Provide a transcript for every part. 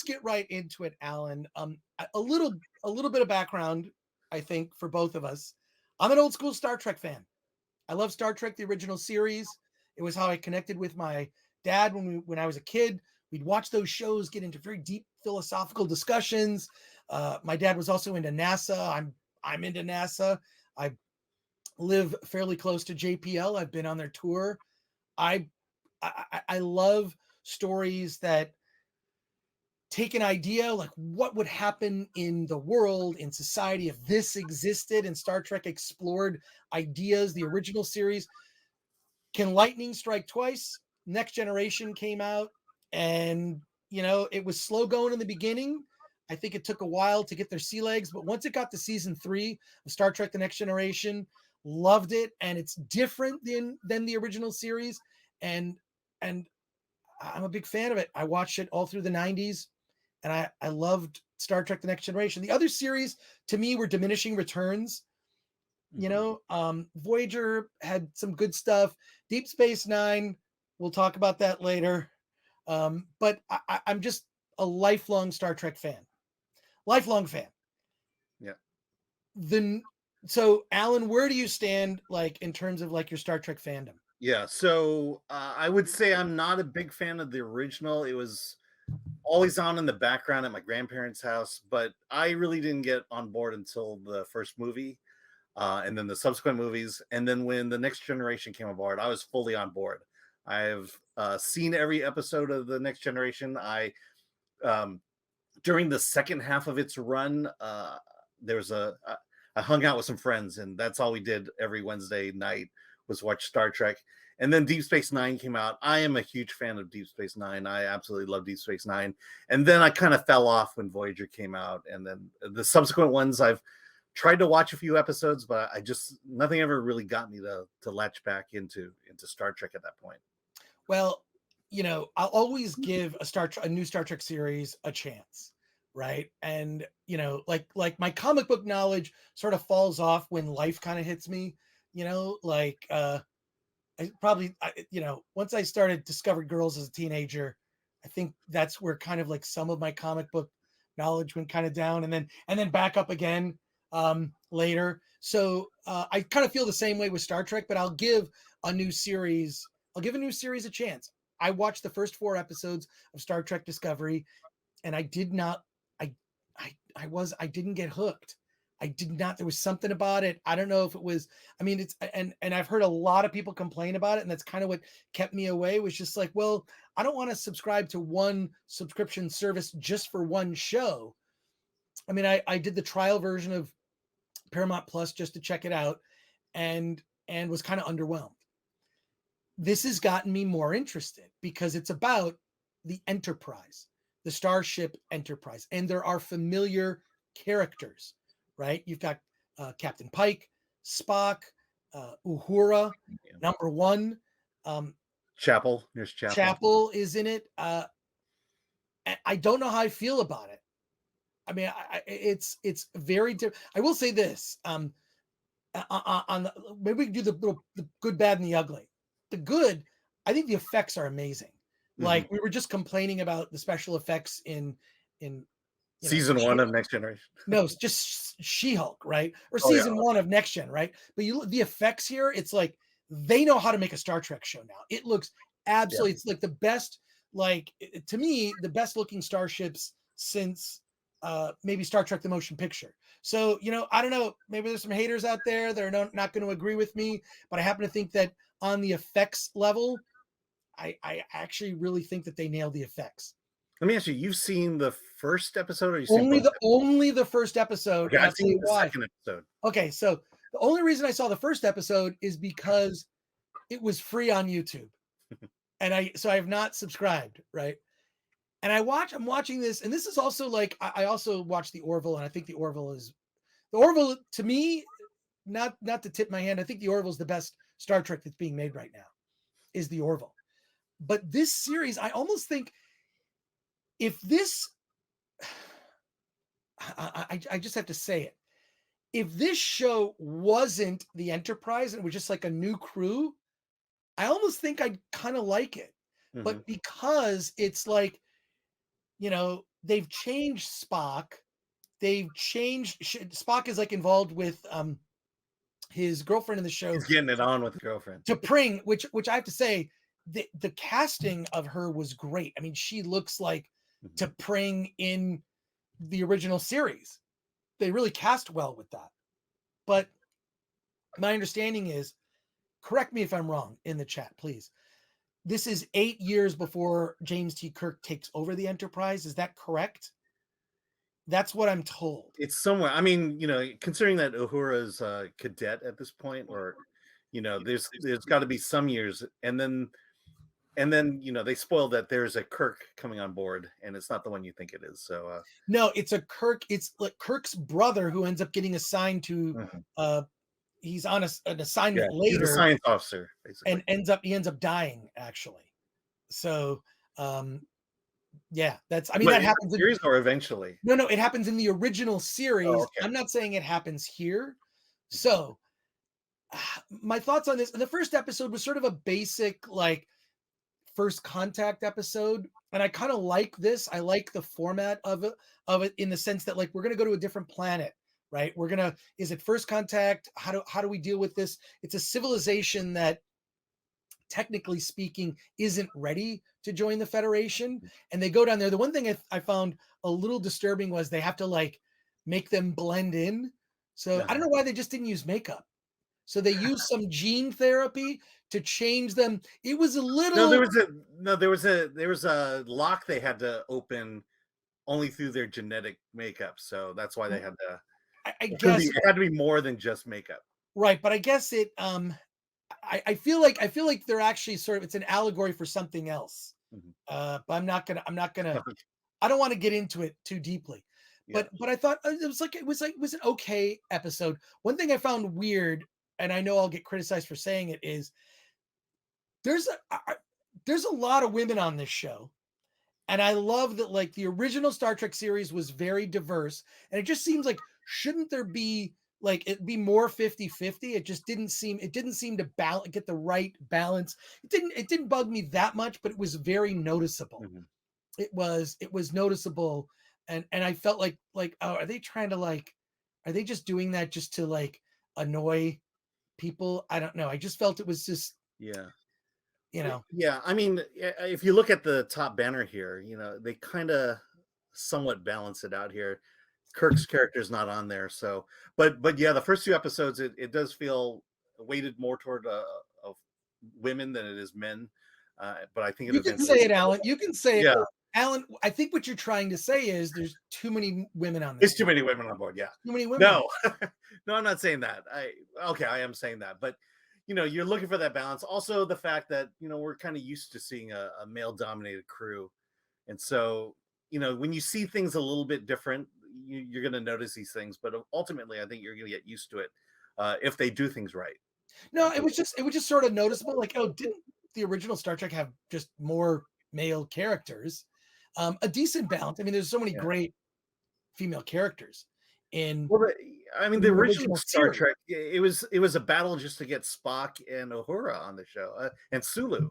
let's get right into it, Alan. A little bit of background, I think, for both of us. I'm an old school Star Trek fan. I love Star Trek, the original series. It was how I connected with my dad when I was a kid. We'd watch those shows, get into very deep philosophical discussions. My dad was also into NASA. I'm into NASA. I live fairly close to JPL. I've been on their tour. I I love stories that take an idea like what would happen in the world, in society, if this existed. And Star Trek explored ideas. The original series, Can Lightning Strike Twice? Next Generation came out, and it was slow going in the beginning. I think it took a while to get their sea legs, but once it got to season 3 of Star Trek: The Next Generation, loved it, and it's different than the original series, and and I'm a big fan of it. I watched it all through the 90s, and I loved Star Trek: The Next Generation. The other series to me were diminishing returns. Voyager had some good stuff. Deep Space Nine, we'll talk about that later. But I'm just a lifelong Star Trek fan. Lifelong fan. Yeah. Then, so Alan, where do you stand, like, in terms of like your Star Trek fandom? Yeah. So I would say I'm not a big fan of the original. It was always on in the background at my grandparents' house, but I really didn't get on board until the first movie. And then the subsequent movies. And then when the Next Generation came aboard, I was fully on board. I've seen every episode of the Next Generation. Um, During the second half of its run, there was I hung out with some friends, and that's all we did every Wednesday night was watch Star Trek. And then Deep Space Nine came out. I am a huge fan of Deep Space Nine. I absolutely love Deep Space Nine. And then I kind of fell off when Voyager came out. And then the subsequent ones I've tried to watch a few episodes, but I just nothing ever really got me to latch back into Star Trek at that point. Well, I'll always give a new Star Trek series a chance, right? And like my comic book knowledge sort of falls off when life kind of hits me. Once I started Discovered Girls as a teenager, I think that's where kind of like some of my comic book knowledge went kind of down, and then back up again later. So I kind of feel the same way with Star Trek, but a new series. I'll give a new series a chance. I watched the first 4 episodes of Star Trek Discovery, and I did not. I didn't get hooked. I did not. There was something about it. I don't know if it was. I mean, it's and I've heard a lot of people complain about it, and that's kind of what kept me away. Was just like, well, I don't want to subscribe to one subscription service just for one show. I mean, I did the trial version of Paramount Plus just to check it out, and was kind of underwhelmed. This has gotten me more interested because it's about the Enterprise, the Starship Enterprise, and there are familiar characters, right? You've got Captain Pike, Spock, Uhura, Yeah. number one. Chapel, there's Chapel. Chapel is in it. I don't know how I feel about it. I mean, it's very different. I will say this. Maybe we can do the good, bad, and the ugly. The good, I think the effects are amazing. Like we were just complaining about the special effects in season 1 of Next Generation. No, it's just She-Hulk, right? Or season 1 of Next Gen, right? But the effects here, it's like they know how to make a Star Trek show now. It looks absolutely, it's like the best, like to me, the best looking starships since maybe Star Trek the Motion Picture. So, I don't know, maybe there's some haters out there that are not going to agree with me, but I happen to think that on the effects level, I actually really think that they nailed the effects. Let me ask you, you've seen the first episode, or you only the first episode? Okay, I've seen the second episode. Okay, so the only reason I saw the first episode is because it was free on YouTube. And I have not subscribed, right? And I'm watching this, and this is also like I also watched the Orville, and I think the Orville to me, not to tip my hand, I think the Orville is the best Star Trek that's being made right now, is the Orville. But this series, I almost think if this, I just have to say it, if this show wasn't the Enterprise and it was just like a new crew, I almost think I'd kind of like it. But because it's like they've changed Spock. They've changed Spock is like involved with his girlfriend in the show He's getting it on with the girlfriend. to Pring, which I have to say, the casting of her was great. I mean, she looks like to Pring in the original series. They really cast well with that. But my understanding is, correct me if I'm wrong in the chat, please. This is 8 years before James T. Kirk takes over the Enterprise. Is that correct? That's what I'm told. It's somewhere. I mean, considering that Uhura's a cadet at this point, or there's got to be some years, and then they spoiled that there's a Kirk coming on board, and it's not the one you think it is. So no, it's a Kirk. It's like Kirk's brother who ends up getting assigned to. He's on an assignment later. He's a science officer, basically, and he ends up dying actually. So, yeah, that's. I mean, that happens in the series or eventually. No, it happens in the original series. Oh, okay. I'm not saying it happens here. So, my thoughts on this. The first episode was sort of a basic like first contact episode, and I kind of like this. I like the format of it in the sense that like we're gonna go to a different planet, right? Is it first contact? How do we deal with this? It's a civilization that, technically speaking, isn't ready to join the Federation, and they go down there. The one thing I found a little disturbing was they have to like make them blend in. So I don't know why they just didn't use makeup. So they used some gene therapy to change them. It was a little. There was a lock they had to open only through their genetic makeup. So that's why they had to. I guess it had to be more than just makeup. Right, but I guess it. I feel like they're actually sort of, it's an allegory for something else. But I'm not gonna. I don't want to get into it too deeply. But I thought it was an okay episode. One thing I found weird, and I know I'll get criticized for saying it, is there's a lot of women on this show. And I love that, like, the original Star Trek series was very diverse. And it just seems like, shouldn't there be, like, it be more 50-50? It just didn't seem to get the right balance. It didn't bug me that much, but it was very noticeable. It was noticeable. And I felt like, oh, are they trying to, like, are they just doing that just to, like, annoy people? I don't know. I just felt it was just, I mean, if you look at the top banner here, they kind of somewhat balance it out here. Kirk's character is not on there, so but yeah, the first 2 episodes it does feel weighted more toward of women than it is men. But I think you can say it, Alan. You can say it, Alan. I think what you're trying to say is there's too many women on this. There's too many women on board. Yeah, too many women. No, no, I'm not saying that. I am saying that, but. You're looking for that balance. Also, the fact that, we're kind of used to seeing a male-dominated crew. And so, when you see things a little bit different, you're going to notice these things. But ultimately, I think you're going to get used to it if they do things right. No, it was just sort of noticeable. Like, oh, didn't the original Star Trek have just more male characters? A decent balance. I mean, there's so many great female characters. The original Star Trek, it was a battle just to get Spock and Uhura on the show, and Sulu,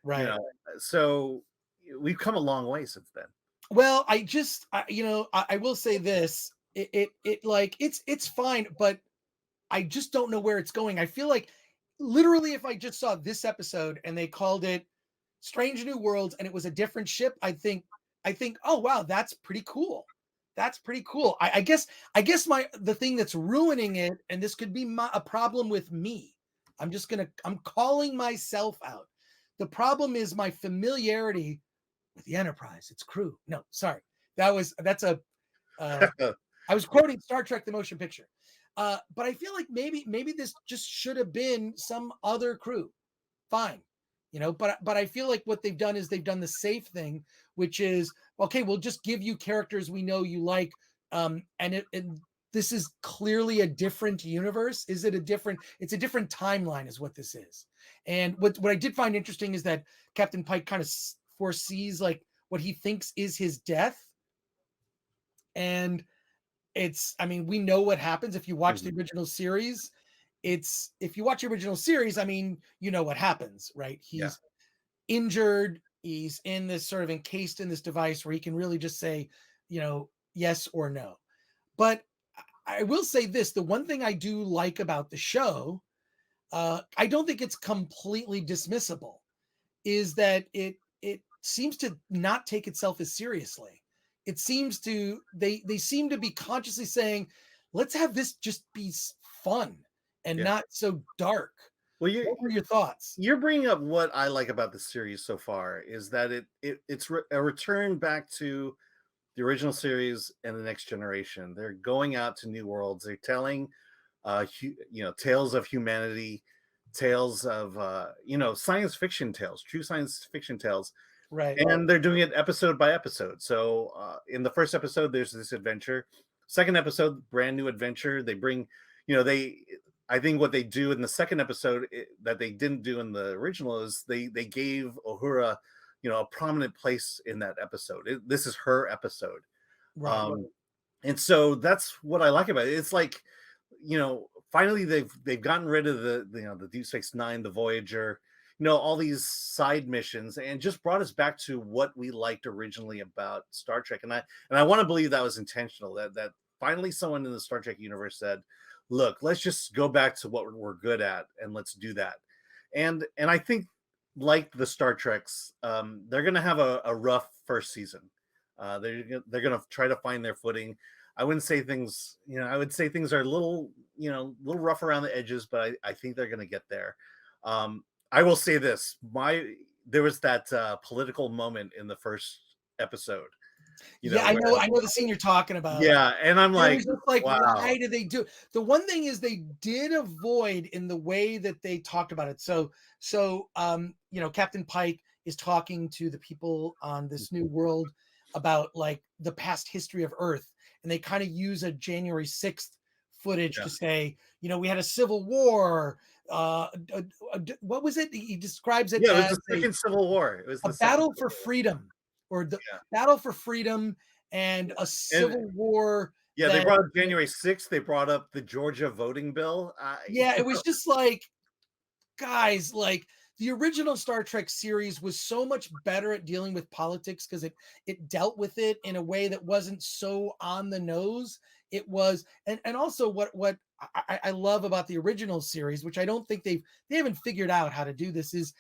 right? So we've come a long way since then. Well, I will say this: it's fine, but I just don't know where it's going. I feel like literally, if I just saw this episode and they called it Strange New Worlds and it was a different ship, I think, oh wow, that's pretty cool. That's pretty cool. I guess the thing that's ruining it, and this could be a problem with me. I'm calling myself out. The problem is my familiarity with the Enterprise, its crew. No, sorry. I was quoting Star Trek: The Motion Picture. But I feel like maybe this just should have been some other crew. Fine. But I feel like what they've done is they've done the safe thing, which is, okay, we'll just give you characters we know you like. And this is clearly a different universe. It's a different timeline is what this is. And what I did find interesting is that Captain Pike kind of foresees like what he thinks is his death. And we know what happens if you watch the original series. If you watch the original series, you know what happens, right? He's injured. He's in this sort of encased in this device where he can really just say, yes or no. But I will say this, the one thing I do like about the show, I don't think it's completely dismissible, is that it seems to not take itself as seriously. It seems to they seem to be consciously saying, let's have this just be fun and Yeah. not so dark. Well, What were your thoughts? you're bringing up what I like about the series so far is that it's a return back to the original series and the next generation. They're going out to new worlds. They're telling tales of humanity, tales of science fiction tales, true science fiction tales. Right. And they're doing it episode by episode. So in the first episode, there's this adventure. Second episode, brand new adventure. They bring, I think what they do in the second episode that they didn't do in the original is they gave Uhura, a prominent place in that episode. This is her episode. Right. And so that's what I like about it. It's like, finally they've gotten rid of the Deep Space Nine, the Voyager, all these side missions, and just brought us back to what we liked originally about Star Trek. And I want to believe that was intentional. That finally someone in the Star Trek universe said, "Look, let's just go back to what we're good at, and let's do that." And I think, like the Star Treks, they're going to have a rough first season. They're going to try to find their footing. I wouldn't say things, I would say things are a little rough around the edges, but I think they're going to get there. I will say this: there was that political moment in the first episode. Yeah, I know the scene you're talking about. Yeah, and I'm like, wow. Why did they do? The one thing is they did avoid in the way that they talked about it. So Captain Pike is talking to the people on this new world about like the past history of Earth, and they kind of use a January 6th footage to say, we had a civil war. What was it? He describes it Yeah, it as was the second Civil War. It was a battle for freedom, or the battle for freedom and a civil war. Yeah, they brought up January 6th. They brought up the Georgia voting bill. It was just like, guys, like the original Star Trek series was so much better at dealing with politics because it dealt with it in a way that wasn't so on the nose. It was, and also what I love about the original series, which I don't think they haven't figured out how to do this, is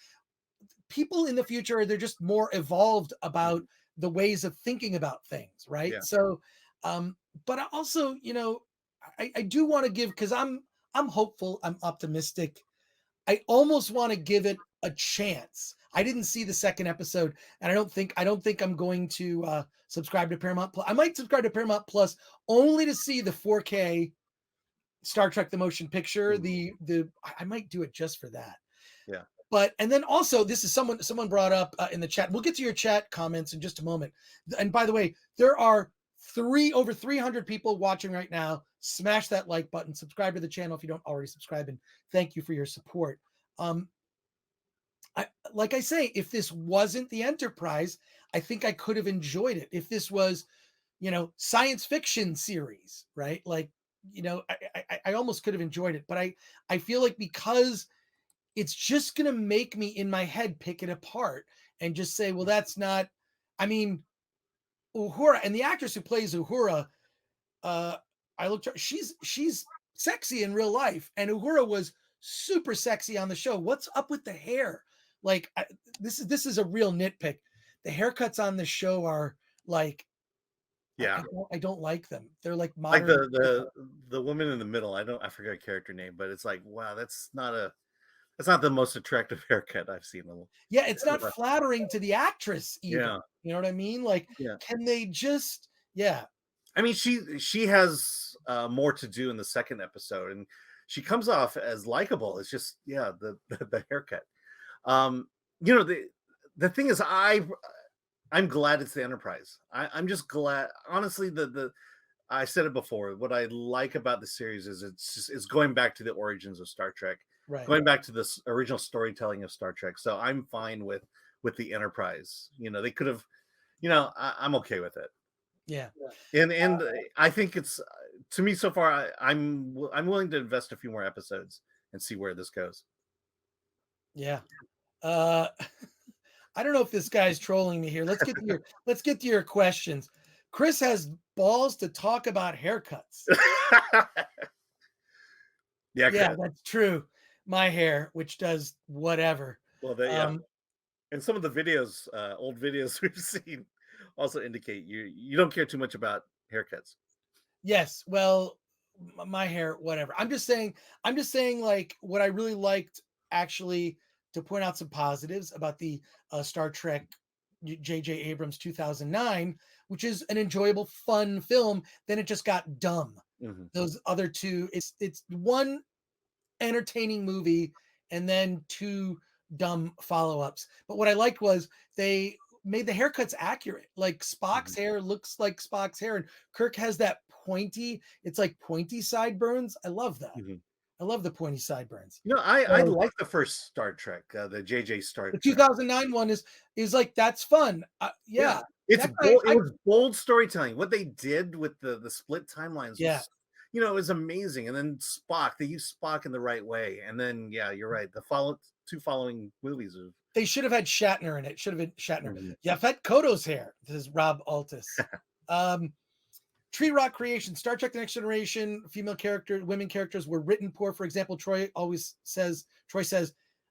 people in the future, they're just more evolved about the ways of thinking about things, right? Yeah. So but I also, I do want to give, because I'm hopeful, I'm optimistic. I almost want to give it a chance. I didn't see the second episode, and I don't think I'm going to subscribe to Paramount Plus. I might subscribe to Paramount Plus only to see the 4K Star Trek the Motion Picture. I might do it just for that. Yeah. But, and then also, this is someone brought up in the chat. We'll get to your chat comments in just a moment. And by the way, there are over 300 people watching right now. Smash that like button, subscribe to the channel if you don't already subscribe, and thank you for your support. Like I say, if this wasn't the Enterprise, I think I could have enjoyed it. If this was, science fiction series, right? Like, I almost could have enjoyed it, but I feel like because it's just going to make me in my head pick it apart and just say, well, that's not, Uhura, and the actress who plays Uhura, I looked her, she's sexy in real life, and Uhura was super sexy on the show. What's up with the hair? Like, this is a real nitpick. The haircuts on the show are like, I don't like them. They're like modern. Like the woman in the middle. I forget her character name, but it's like, wow, that's not the most attractive haircut I've seen. Yeah, it's not flattering to the actress either. Yeah. You know what I mean? Like, can they just, I mean, she has more to do in the second episode, and she comes off as likable. It's just, the haircut. The thing is, I'm glad it's the Enterprise. I'm just glad, honestly. I said it before. What I like about the series is it's going back to the origins of Star Trek, right? Going back to this original storytelling of Star Trek. So I'm fine with the Enterprise. They could have, I'm okay with it. Yeah. And I think it's, to me so far, I'm willing to invest a few more episodes and see where this goes. Yeah. I don't know if this guy's trolling me here. Let's get to your questions. Chris has balls to talk about haircuts. Yeah, Yeah, Chris. that's true. My hair, which does whatever. Well, and some of the videos, old videos we've seen, also indicate you don't care too much about haircuts. Yes, well, my hair, whatever. I'm just saying, like, what I really liked, actually, to point out some positives about the Star Trek J.J. Abrams 2009, which is an enjoyable, fun film. Then it just got dumb. Mm-hmm. Those other two, it's one entertaining movie and then two dumb follow-ups. But what I liked was they made the haircuts accurate. Like Spock's Mm-hmm. hair looks like Spock's hair, and Kirk has that pointy, it's like pointy sideburns. I love that. Mm-hmm. I love the pointy sideburns. I So like the first Star Trek, the JJ Star the Trek. 2009 one is like, that's fun. Yeah, Yeah. it's That's bold. It was bold storytelling. What they did with the split timelines yeah. was, it was amazing. And then Spock, they used Spock in the right way. And then, yeah, you're right. The two following movies of. They should have had Shatner in it. Should have been Shatner. Mhm. Yaphet Kotto's hair. This is Rob Altus. Tree Rock Creation, Star Trek: The Next Generation, women characters were written poor. For example, Troy says,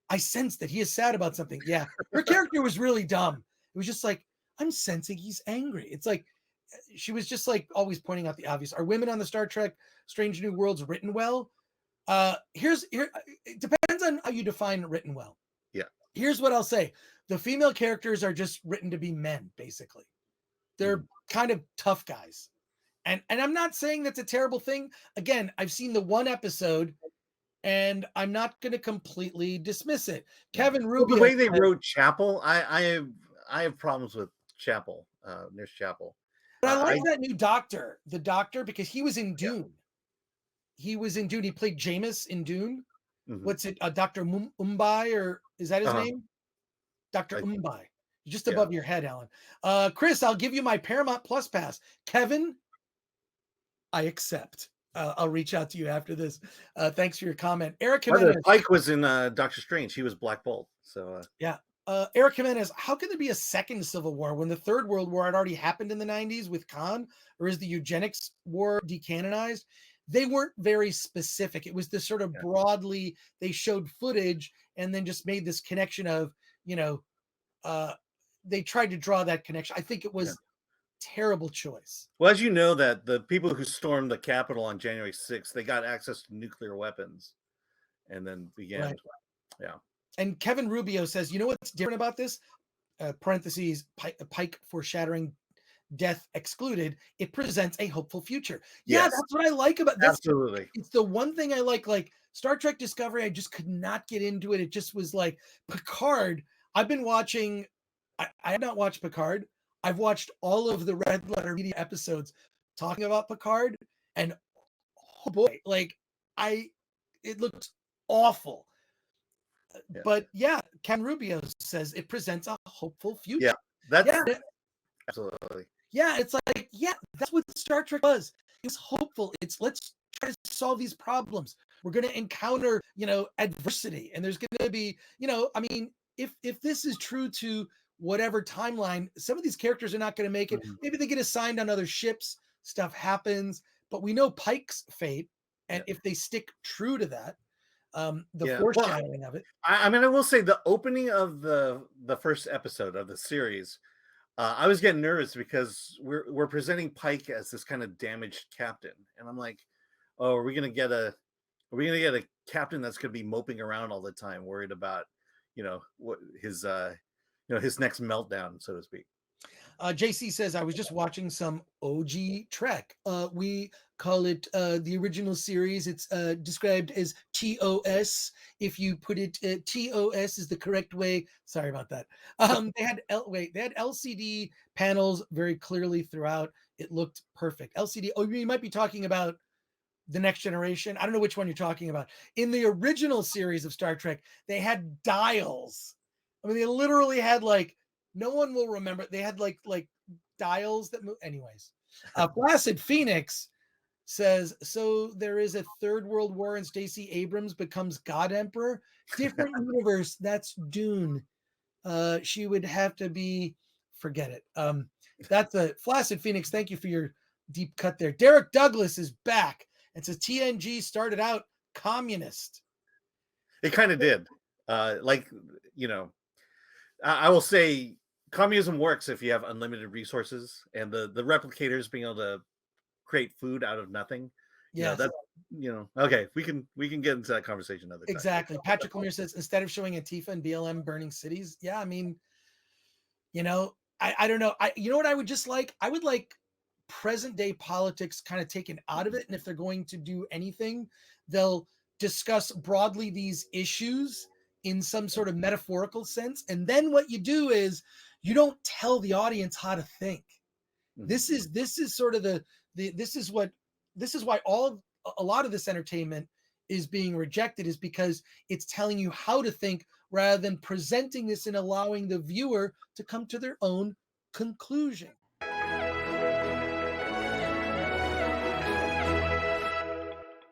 I sense that he is sad about something. Yeah, her character was really dumb. It was just like, I'm sensing he's angry. It's like, she was just like always pointing out the obvious. Are women on the Star Trek Strange New Worlds written well? It depends on how you define written well. Yeah. Here's what I'll say. The female characters are just written to be men, basically. They're kind of tough guys. And I'm not saying that's a terrible thing. Again, I've seen the one episode and I'm not going to completely dismiss it. Kevin Rubio. The way they wrote Chapel, I have problems with Chapel, Nurse Chapel. But I like that new doctor, the doctor, because he was in Dune. He was in Dune. He played Jameis in Dune. Mm-hmm. What's it? Dr. Mumbai, or is that his name? Dr. Mumbai. Just above your head, Alan. Chris, I'll give you my Paramount Plus pass. Kevin, I accept. I'll reach out to you after this. Thanks for your comment. Eric Jimenez. Pike was in Doctor Strange. He was Black Bolt. So yeah. Eric Jimenez, how can there be a second Civil War when the Third World War had already happened in the 90s with Khan? Or is the eugenics war decanonized? They weren't very specific. It was this sort of broadly, they showed footage and then just made this connection of, they tried to draw that connection. I think it was terrible choice. Well, as you know, that the people who stormed the Capitol on January 6th, they got access to nuclear weapons and then began. Right. Yeah. And Kevin Rubio says, you know what's different about this? Parentheses, Pike foreshadowing death excluded. It presents a hopeful future. Yeah, yes. That's what I like about this. Absolutely. It's the one thing I like Star Trek Discovery. I just could not get into it. It just was like Picard. I've been watching, I have not watched Picard. I've watched all of the Red Letter Media episodes talking about Picard, and oh boy, it looks awful. Yeah. But yeah, Ken Rubio says it presents a hopeful future. Yeah, absolutely. Yeah, it's like, that's what Star Trek was. It's hopeful. It's let's try to solve these problems. We're going to encounter, adversity, and there's going to be, if this is true to whatever timeline, some of these characters are not going to make it. Mm-hmm. Maybe they get assigned on other ships. Stuff happens, but we know Pike's fate, and if they stick true to that, foreshadowing of it. I will say the opening of the first episode of the series, I was getting nervous because we're presenting Pike as this kind of damaged captain, and I'm like, oh, are we gonna get a captain that's gonna be moping around all the time, worried about what his next meltdown, so to speak. JC says, I was just watching some OG Trek. We call it the original series. It's described as TOS. If you put it, TOS is the correct way. Sorry about that. They had LCD panels very clearly throughout. It looked perfect. LCD. Oh, you might be talking about The Next Generation. I don't know which one you're talking about. In the original series of Star Trek, they had dials. I mean, they literally had no one will remember. They had like dials that move. Anyways, Placid Phoenix says, so there is a third world war and Stacey Abrams becomes God Emperor. Different universe. That's Dune. She would have to be, forget it. That's a Flaccid Phoenix. Thank you for your deep cut there. Derek Douglas is back. It says TNG started out communist. It kind of did. Like, you know, I will say communism works if you have unlimited resources, and the replicators being able to create food out of nothing. You know, Yes, that's, you know, okay, we can get into that conversation another time. exactly. Patrick Lemire says instead of showing Antifa and BLM burning cities, yeah, I mean, you know, I don't know. You know what I would just like? I would like present day politics kind of taken out of it. And if they're going to do anything, they'll discuss broadly these issues in some sort of metaphorical sense. And then what you do is you don't tell the audience how to think. This is sort of the this is why a lot of this entertainment is being rejected, is because it's telling you how to think rather than presenting this and allowing the viewer to come to their own conclusion.